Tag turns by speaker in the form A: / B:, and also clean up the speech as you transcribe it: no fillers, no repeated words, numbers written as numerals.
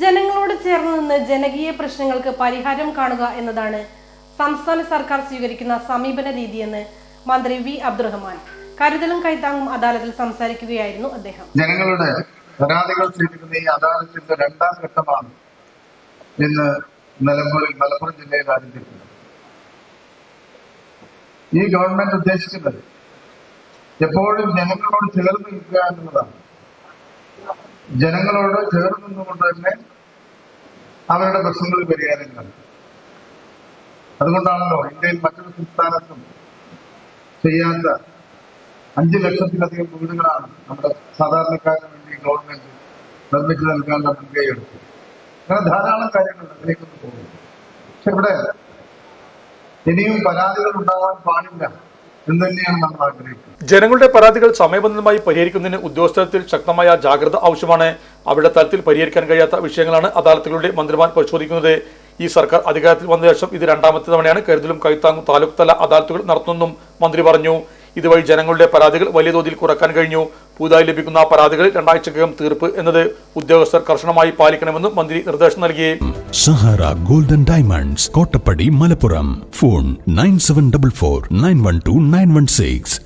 A: ജനങ്ങളോട് ചേർന്ന് നിന്ന് ജനകീയ പ്രശ്നങ്ങൾക്ക് പരിഹാരം കാണുക എന്നതാണ് സംസ്ഥാന സർക്കാർ സ്വീകരിക്കുന്ന സമീപന രീതിയെന്ന് മന്ത്രി വി അബ്ദുറഹ്മാൻ കരുതലും കൈത്താങ്ങും അദാലത്തിൽ സംസാരിക്കുകയായിരുന്നു അദ്ദേഹം.
B: ജനങ്ങളുടെ പരാതികൾ സ്വീകരിക്കുന്ന ഈ അദാലത്തിന്റെ രണ്ടാം ഘട്ടമാണ് ഇന്ന് മലപ്പുറം ജില്ലയിൽ ആരംഭിക്കുന്നത്. ഈ ഗവൺമെന്റ് ഉദ്ദേശിക്കുന്നത് എപ്പോഴും ജനങ്ങളോട് ചേർന്ന് നിൽക്കുക എന്നുള്ളതാണ്. ജനങ്ങളോട് ചേർന്ന് നിന്നുകൊണ്ട് തന്നെ അവരുടെ പ്രശ്നങ്ങൾ പരിഹാരം കാണും. അതുകൊണ്ടാണല്ലോ ഇന്ത്യയിൽ മറ്റൊരു സംസ്ഥാനത്തും ചെയ്യാത്ത 5 ലക്ഷത്തിലധികം വീടുകളാണ് നമ്മുടെ സാധാരണക്കാരന് വേണ്ടി ഗവൺമെന്റ് നിർമ്മിച്ചു നൽകാനുള്ള മുൻകൈ എടുത്തു. അങ്ങനെ ധാരാളം കാര്യങ്ങൾ അതിലേക്കൊന്നും പോകുന്നു. പക്ഷെ ഇവിടെ ഇനിയും പരാതികൾ ഉണ്ടാകാൻ പാടില്ല എന്ന് തന്നെയാണ് നമ്മൾ ആഗ്രഹിക്കുന്നത്.
C: ജനങ്ങളുടെ പരാതികൾ സമയബന്ധിതമായി പരിഹരിക്കുന്നതിന് ഉദ്യോഗസ്ഥത്തിൽ ശക്തമായ ജാഗ്രത ആവശ്യമാണ്. അവരുടെ തലത്തിൽ പരിഹരിക്കാൻ കഴിയാത്ത വിഷയങ്ങളാണ് അദാലത്തുകളുടെ മന്ത്രിമാർ പരിശോധിക്കുന്നത്. ഈ സർക്കാർ അധികാരത്തിൽ വന്ന ശേഷം ഇത് രണ്ടാമത്തെ തവണയാണ് കരുതലും കൈത്താങ്ങും താലൂക്ക് തല അദാലത്തുകൾ നടത്തുന്നതെന്നും മന്ത്രി പറഞ്ഞു. ഇതുവഴി ജനങ്ങളുടെ പരാതികൾ വലിയ തോതിൽ കുറക്കാൻ കഴിഞ്ഞു. പുതുതായി ലഭിക്കുന്ന പരാതികളിൽ 2 ആഴ്ചക്കകം തീർപ്പ് എന്നത് ഉദ്യോഗസ്ഥർ കർശനമായി പാലിക്കണമെന്നും മന്ത്രി നിർദ്ദേശം നൽകി.
D: Sahara golden diamonds, Kottappadi, Malappuram. Phone 9744 912 916.